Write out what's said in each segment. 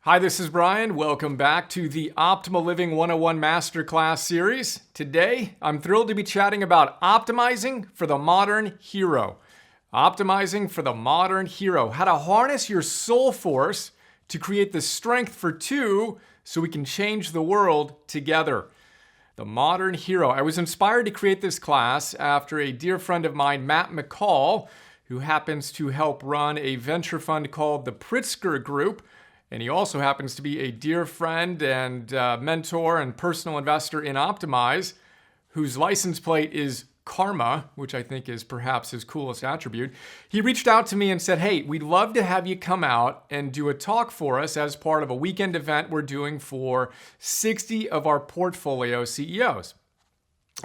Hi, this is Brian. Welcome back to the Optimal Living 101 Masterclass series. Today, I'm thrilled to be chatting about optimizing for the modern hero. Optimizing for the modern hero. How to harness your soul force to create the strength for two so we can change the world together. The modern hero. I was inspired to create this class after a dear friend of mine, Matt McCall, who happens to help run a venture fund called the Pritzker Group. And he also happens to be a dear friend and mentor and personal investor in Optimize, whose license plate is Karma, which I think is perhaps his coolest attribute. He reached out to me and said, hey, we'd love to have you come out and do a talk for us as part of a weekend event we're doing for 60 of our portfolio CEOs.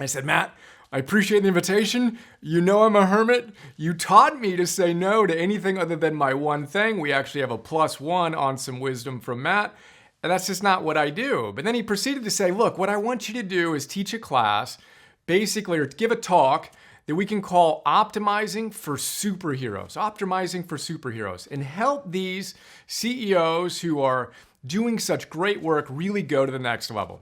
I said, Matt, I appreciate the invitation. You know I'm a hermit. You taught me to say no to anything other than my one thing. We actually have a +1 on some wisdom from Matt, and that's just not what I do. But then he proceeded to say, look, what I want you to do is teach a class, basically, or give a talk that we can call Optimizing for Superheroes. Optimizing for Superheroes, and help these CEOs who are doing such great work really go to the next level.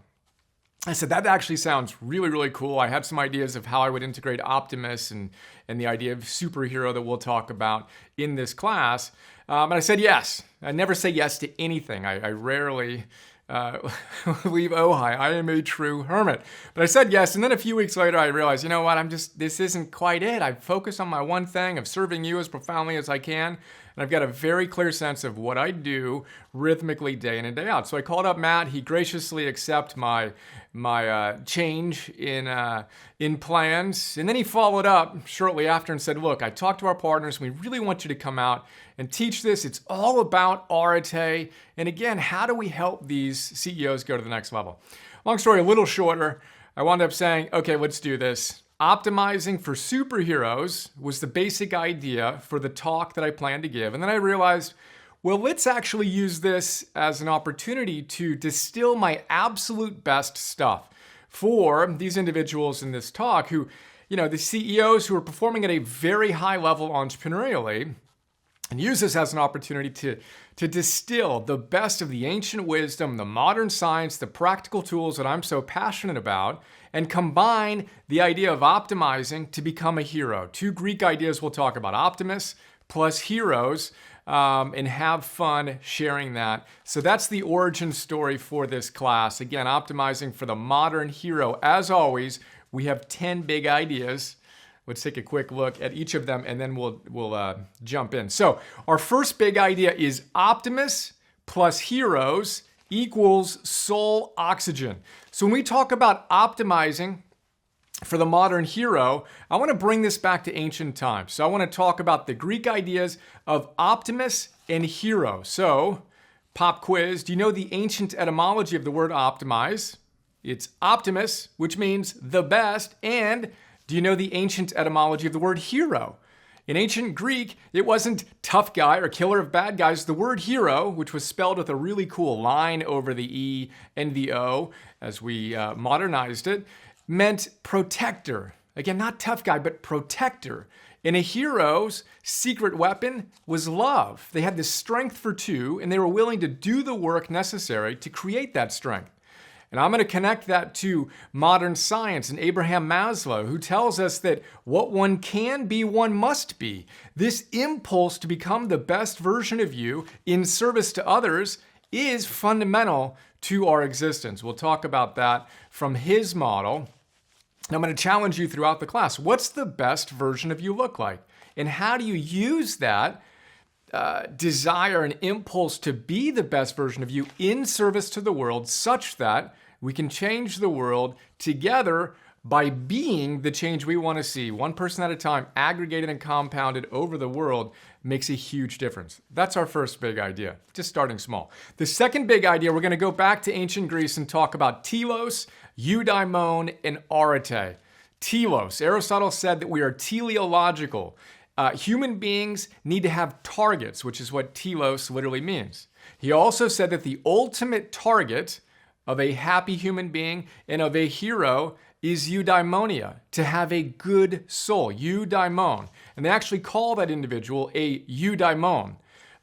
I said, that actually sounds really, really cool. I had some ideas of how I would integrate Optimus and the idea of superhero that we'll talk about in this class. And I said yes. I never say yes to anything. I rarely leave Ojai. I am a true hermit. But I said yes, and then a few weeks later I realized, you know what, this isn't quite it. I focus on my one thing of serving you as profoundly as I can, and I've got a very clear sense of what I do rhythmically day in and day out. So I called up Matt. He graciously accepted my change in plans, and then he followed up shortly after and said, look, I talked to our partners, and we really want you to come out and teach this. It's all about arete. And again, how do we help these CEOs go to the next level? Long story, a little shorter. I wound up saying, okay, let's do this. Optimizing for Superheroes was the basic idea for the talk that I planned to give. And then I realized, well, let's actually use this as an opportunity to distill my absolute best stuff for these individuals in this talk who, the CEOs who are performing at a very high level entrepreneurially, and use this as an opportunity to distill the best of the ancient wisdom, the modern science, the practical tools that I'm so passionate about, and combine the idea of optimizing to become a hero. Two Greek ideas we'll talk about, Optimus plus heroes, and have fun sharing that. So that's the origin story for this class. Again, optimizing for the modern hero. As always, we have 10 big ideas. Let's take a quick look at each of them, and then we'll jump in. So our first big idea is Optimus plus heroes equals soul oxygen. So when we talk about optimizing for the modern hero, I want to bring this back to ancient times. So I want to talk about the Greek ideas of Optimus and hero. So, pop quiz, do you know the ancient etymology of the word optimize? It's Optimus, which means the best, and do you know the ancient etymology of the word hero? In ancient Greek, it wasn't tough guy or killer of bad guys. The word hero, which was spelled with a really cool line over the E and the O as we modernized it, meant protector. Again, not tough guy, but protector. And a hero's secret weapon was love. They had the strength for two, and they were willing to do the work necessary to create that strength. And I'm going to connect that to modern science and Abraham Maslow, who tells us that what one can be, one must be. This impulse to become the best version of you in service to others is fundamental to our existence. We'll talk about that from his model. And I'm going to challenge you throughout the class. What's the best version of you look like? And how do you use that desire and impulse to be the best version of you in service to the world such that we can change the world together by being the change we want to see, one person at a time, aggregated and compounded over the world, makes a huge difference. That's our first big idea, just starting small. The second big idea, we're going to go back to ancient Greece and talk about Telos, Eudaimonia, and arete. Telos, Aristotle said that we are teleological. Human beings need to have targets, which is what telos literally means. He also said that the ultimate target of a happy human being and of a hero is eudaimonia, to have a good soul, eudaimon. And they actually call that individual a eudaimon.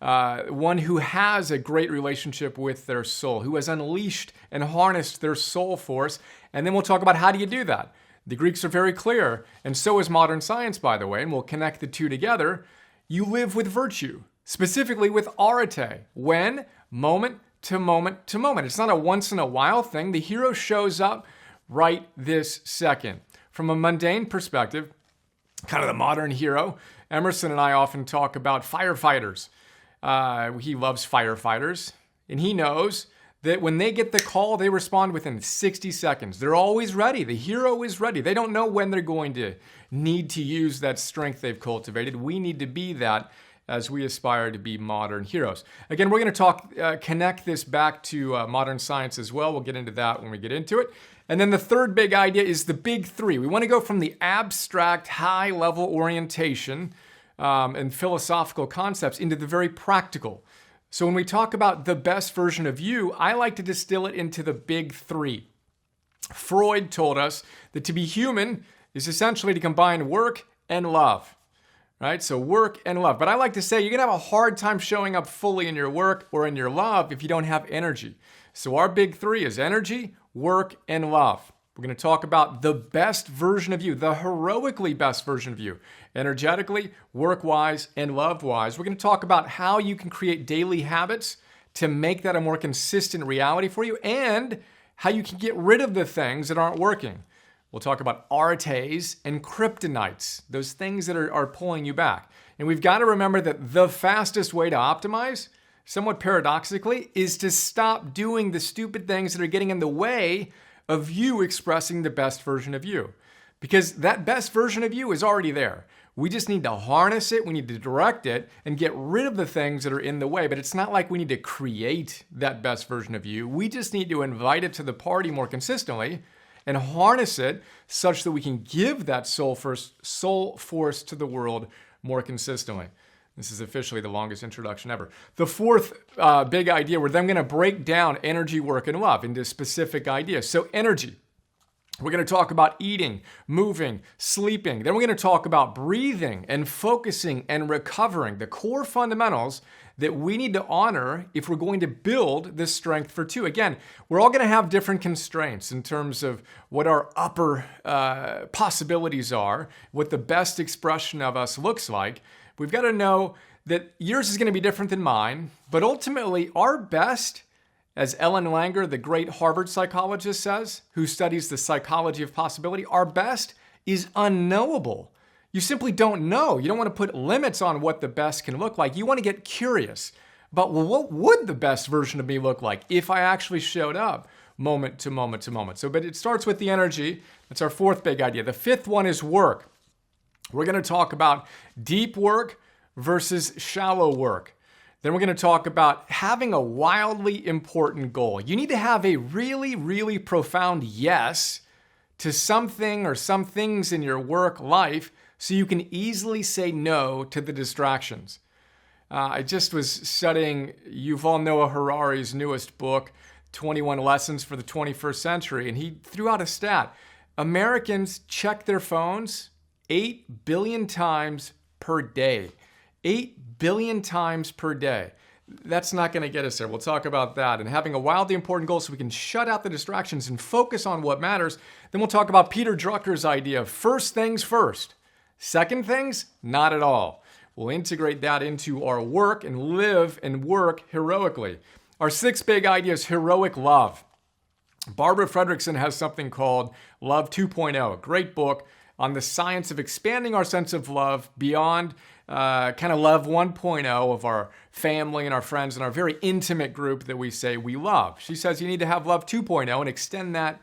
one who has a great relationship with their soul, who has unleashed and harnessed their soul force. And then we'll talk about how do you do that. The Greeks are very clear, and so is modern science, by the way, and we'll connect the two together. You live with virtue, specifically with arete. When? Moment to moment to moment. It's not a once in a while thing. The hero shows up right this second. From a mundane perspective, kind of the modern hero, Emerson and I often talk about firefighters. He loves firefighters, and he knows that when they get the call, they respond within 60 seconds. They're always ready. The hero is ready. They don't know when they're going to need to use that strength they've cultivated. We need to be that as we aspire to be modern heroes. Again, we're going to connect this back to modern science as well. We'll get into that when we get into it. And then the third big idea is the big three. We want to go from the abstract, high-level orientation and philosophical concepts into the very practical. So when we talk about the best version of you, I like to distill it into the big three. Freud told us that to be human is essentially to combine work and love, right? So work and love. But I like to say you're going to have a hard time showing up fully in your work or in your love if you don't have energy. So our big three is energy, work, and love. We're going to talk about the best version of you, the heroically best version of you, energetically, work-wise, and love-wise. We're going to talk about how you can create daily habits to make that a more consistent reality for you, and how you can get rid of the things that aren't working. We'll talk about aretes and kryptonites, those things that are pulling you back. And we've got to remember that the fastest way to optimize, somewhat paradoxically, is to stop doing the stupid things that are getting in the way of you expressing the best version of you. Because that best version of you is already there. We just need to harness it, we need to direct it, and get rid of the things that are in the way. But it's not like we need to create that best version of you. We just need to invite it to the party more consistently and harness it such that we can give that soul force to the world more consistently. This is officially the longest introduction ever. The fourth big idea, we're then going to break down energy, work, and love into specific ideas. So energy, we're going to talk about eating, moving, sleeping. Then we're going to talk about breathing and focusing and recovering, the core fundamentals that we need to honor if we're going to build this strength for two. Again, we're all going to have different constraints in terms of what our upper possibilities are, what the best expression of us looks like. We've got to know that yours is going to be different than mine, but ultimately our best, as Ellen Langer, the great Harvard psychologist, says, who studies the psychology of possibility, our best is unknowable. You simply don't know. You don't want to put limits on what the best can look like. You want to get curious about, well, what would the best version of me look like if I actually showed up moment to moment to moment? But it starts with the energy. That's our fourth big idea. The fifth one is work. We're going to talk about deep work versus shallow work. Then we're going to talk about having a wildly important goal. You need to have a really, really profound yes to something or some things in your work life so you can easily say no to the distractions. I just was studying Yuval Noah Harari's newest book, 21 Lessons for the 21st Century, and he threw out a stat. Americans check their phones 8 billion times per day. 8 billion times per day. That's not going to get us there. We'll talk about that. And having a wildly important goal so we can shut out the distractions and focus on what matters. Then we'll talk about Peter Drucker's idea of first things first. Second things, not at all. We'll integrate that into our work and live and work heroically. Our sixth big idea is heroic love. Barbara Fredrickson has something called Love 2.0, a great book on the science of expanding our sense of love beyond kind of love 1.0 of our family and our friends and our very intimate group that we say we love. She says you need to have love 2.0 and extend that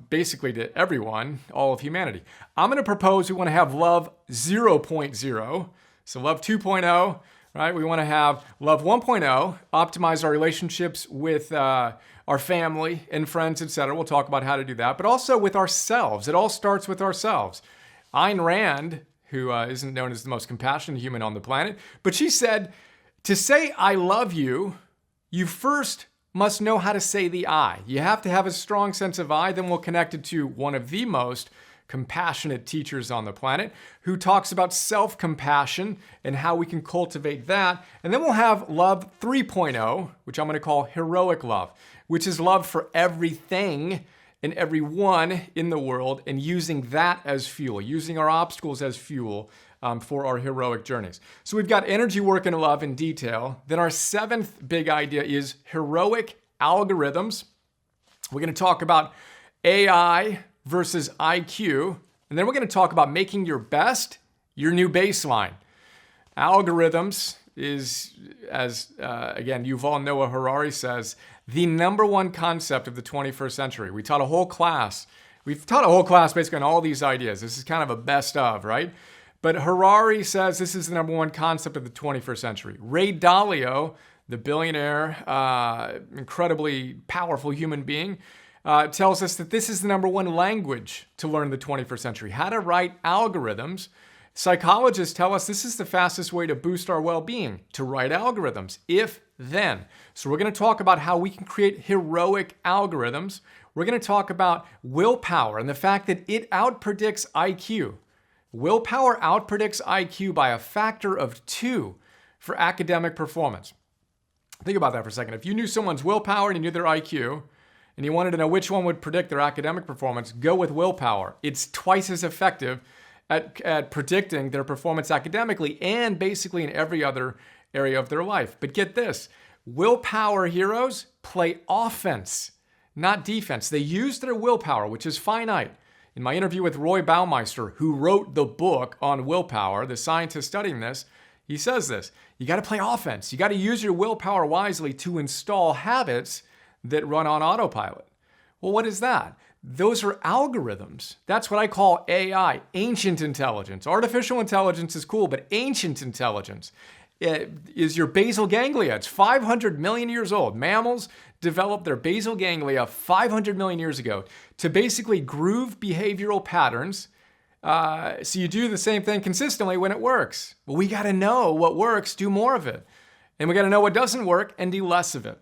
basically to everyone, all of humanity. I'm going to propose we want to have love 0.0. So love 2.0, right? We want to have love 1.0, optimize our relationships with our family and friends, etc. We'll talk about how to do that, but also with ourselves. It all starts with ourselves. Ayn Rand, who isn't known as the most compassionate human on the planet, but she said, to say I love you, you first must know how to say the I. You have to have a strong sense of I, then we'll connect it to one of the most compassionate teachers on the planet, who talks about self-compassion and how we can cultivate that. And then we'll have Love 3.0, which I'm going to call heroic love, which is love for everything and everyone in the world, and using that as fuel, using our obstacles as fuel for our heroic journeys. So we've got energy, work, and love in detail. Then our seventh big idea is heroic algorithms. We're going to talk about AI versus IQ. And then we're going to talk about making your best your new baseline. Algorithms is, as again, Yuval Noah Harari says, the number one concept of the 21st century. We've taught a whole class basically on all these ideas. This is kind of a best of, right? But Harari says this is the number one concept of the 21st century. Ray Dalio, the billionaire, incredibly powerful human being, tells us that this is the number one language to learn in the 21st century. How to write algorithms. Psychologists tell us this is the fastest way to boost our well-being, to write algorithms, if then. So we're going to talk about how we can create heroic algorithms. We're going to talk about willpower and the fact that it outpredicts IQ. Willpower outpredicts IQ by a factor of 2 for academic performance. Think about that for a second. If you knew someone's willpower and you knew their IQ, and you wanted to know which one would predict their academic performance, go with willpower. It's twice as effective at predicting their performance academically and basically in every other area of their life. But get this, willpower heroes play offense, not defense. They use their willpower, which is finite. In my interview with Roy Baumeister, who wrote the book on willpower, the scientist studying this, he says this: you got to play offense. You got to use your willpower wisely to install habits that run on autopilot. Well, what is that? Those are algorithms. That's what I call AI, ancient intelligence. Artificial intelligence is cool, but ancient intelligence is your basal ganglia. It's 500 million years old. Mammals developed their basal ganglia 500 million years ago to basically groove behavioral patterns. So you do the same thing consistently when it works. Well, we got to know what works, do more of it. And we got to know what doesn't work and do less of it.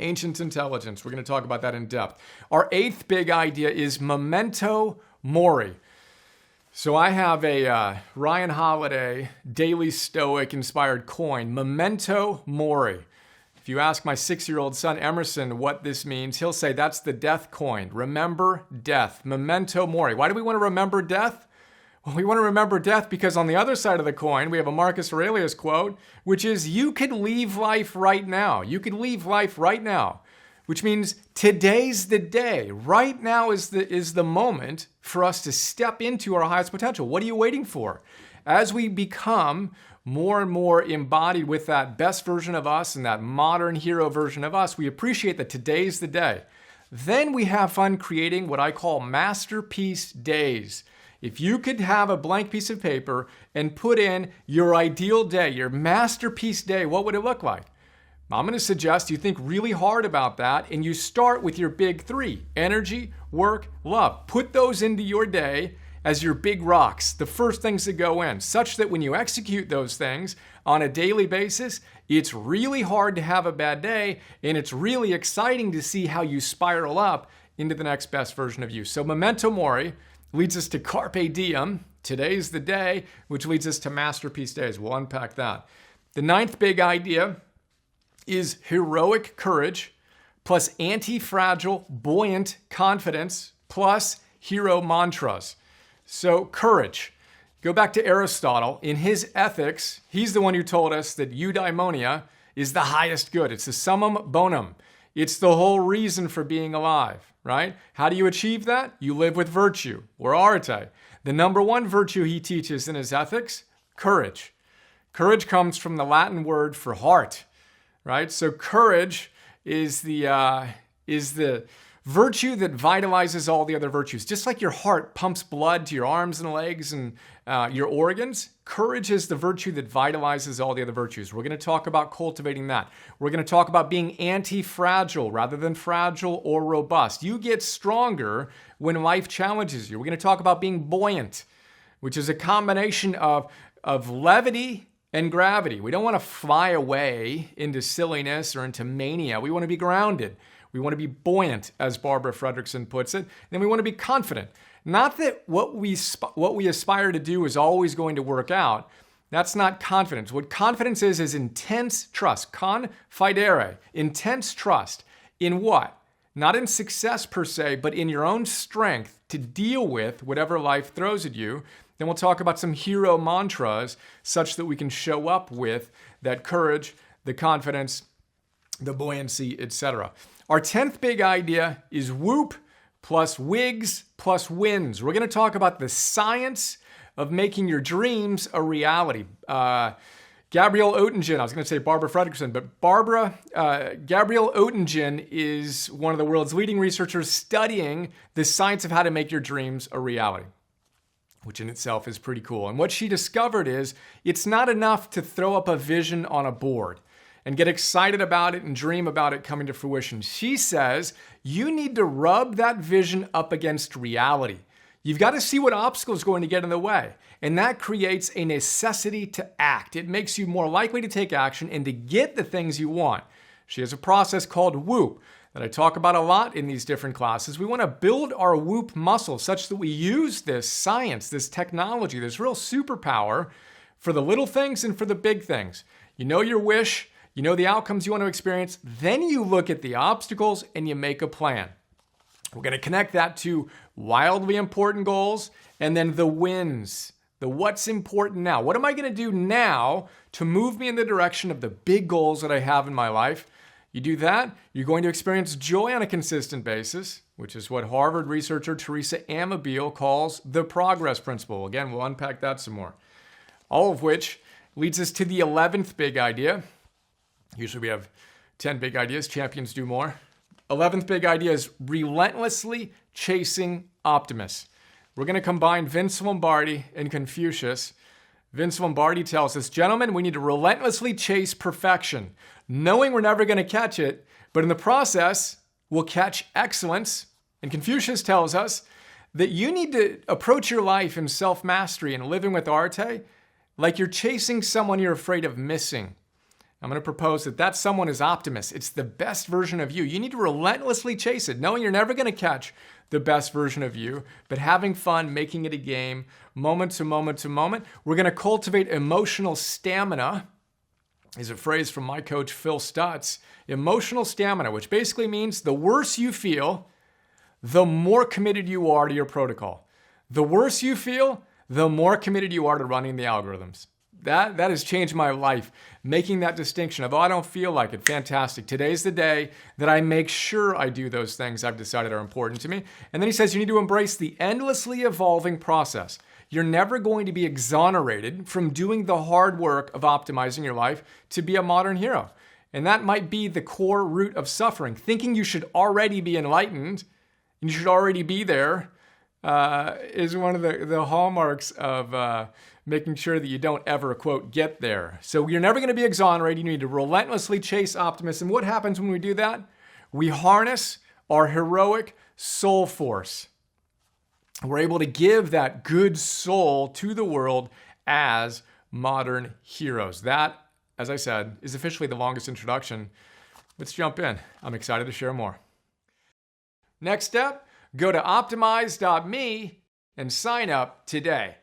Ancient intelligence. We're going to talk about that in depth. Our eighth big idea is Memento Mori. So I have a Ryan Holiday Daily Stoic inspired coin, Memento Mori. If you ask my 6-year-old son Emerson what this means, he'll say that's the death coin. Remember death. Memento Mori. Why do we want to remember death? Well, we want to remember death because on the other side of the coin, we have a Marcus Aurelius quote, which is, you could leave life right now. You could leave life right now, which means today's the day. Right now is the moment for us to step into our highest potential. What are you waiting for? As we become more and more embodied with that best version of us and that modern hero version of us, we appreciate that today's the day. Then we have fun creating what I call masterpiece days. If you could have a blank piece of paper and put in your ideal day, your masterpiece day, what would it look like? I'm going to suggest you think really hard about that and you start with your big 3, energy, work, love. Put those into your day as your big rocks, the first things that go in, such that when you execute those things on a daily basis, it's really hard to have a bad day and it's really exciting to see how you spiral up into the next best version of you. So Memento Mori leads us to Carpe Diem, today's the day, which leads us to Masterpiece Days. We'll unpack that. The 9th big idea is heroic courage plus anti-fragile, buoyant confidence plus hero mantras. So courage. Go back to Aristotle. In his Ethics, he's the one who told us that eudaimonia is the highest good. It's the summum bonum. It's the whole reason for being alive, right? How do you achieve that? You live with virtue, or arete. The number one virtue he teaches in his Ethics, courage. Courage comes from the Latin word for heart, right? So courage is the virtue that vitalizes all the other virtues. Just like your heart pumps blood to your arms and legs and your organs, courage is the virtue that vitalizes all the other virtues. We're going to talk about cultivating that. We're going to talk about being anti-fragile rather than fragile or robust. You get stronger when life challenges you. We're going to talk about being buoyant, which is a combination of levity and gravity. We don't want to fly away into silliness or into mania. We want to be grounded. We want to be buoyant, as Barbara Fredrickson puts it. Then we want to be confident. Not that what we aspire to do is always going to work out. That's not confidence. What confidence is intense trust. Confidere, intense trust. In what? Not in success per se, but in your own strength to deal with whatever life throws at you. Then we'll talk about some hero mantras such that we can show up with that courage, the confidence, the buoyancy, etc. Our 10th big idea is whoop plus wigs plus wins. We're going to talk about the science of making your dreams a reality. Gabrielle Oettingen, I was going to say Barbara Fredrickson, but Gabrielle Oettingen is one of the world's leading researchers studying the science of how to make your dreams a reality, which in itself is pretty cool. And what she discovered is it's not enough to throw up a vision on a board and get excited about it and dream about it coming to fruition. She says you need to rub that vision up against reality. You've got to see what obstacle is going to get in the way. And that creates a necessity to act. It makes you more likely to take action and to get the things you want. She has a process called Whoop that I talk about a lot in these different classes. We want to build our Whoop muscle such that we use this science, this technology, this real superpower for the little things and for the big things. You know your wish, you know the outcomes you want to experience, then you look at the obstacles and you make a plan. We're going to connect that to wildly important goals and then the wins, the what's important now. What am I going to do now to move me in the direction of the big goals that I have in my life? You do that, you're going to experience joy on a consistent basis, which is what Harvard researcher Teresa Amabile calls the progress principle. Again, we'll unpack that some more. All of which leads us to the 11th big idea. Usually we have 10 big ideas, champions do more. 11th big idea is relentlessly chasing Optimus. We're going to combine Vince Lombardi and Confucius. Vince Lombardi tells us, gentlemen, we need to relentlessly chase perfection, knowing we're never going to catch it, but in the process, we'll catch excellence. And Confucius tells us that you need to approach your life in self-mastery and living with arte like you're chasing someone you're afraid of missing. I'm going to propose that someone is Optimus. It's the best version of you. You need to relentlessly chase it, knowing you're never going to catch the best version of you, but having fun, making it a game, moment to moment to moment. We're going to cultivate emotional stamina, is a phrase from my coach, Phil Stutz. Emotional stamina, which basically means the worse you feel, the more committed you are to your protocol. The worse you feel, the more committed you are to running the algorithms. That has changed my life, making that distinction of, I don't feel like it. Fantastic. Today's the day that I make sure I do those things I've decided are important to me. And then he says you need to embrace the endlessly evolving process. You're never going to be exonerated from doing the hard work of optimizing your life to be a modern hero. And that might be the core root of suffering. Thinking you should already be enlightened, and you should already be there, is one of the hallmarks of making sure that you don't ever, quote, get there. So you're never going to be exonerated. You need to relentlessly chase Optimus. And what happens when we do that? We harness our heroic soul force. We're able to give that good soul to the world as modern heroes. That, as I said, is officially the longest introduction. Let's jump in. I'm excited to share more. Next step, go to optimize.me and sign up today.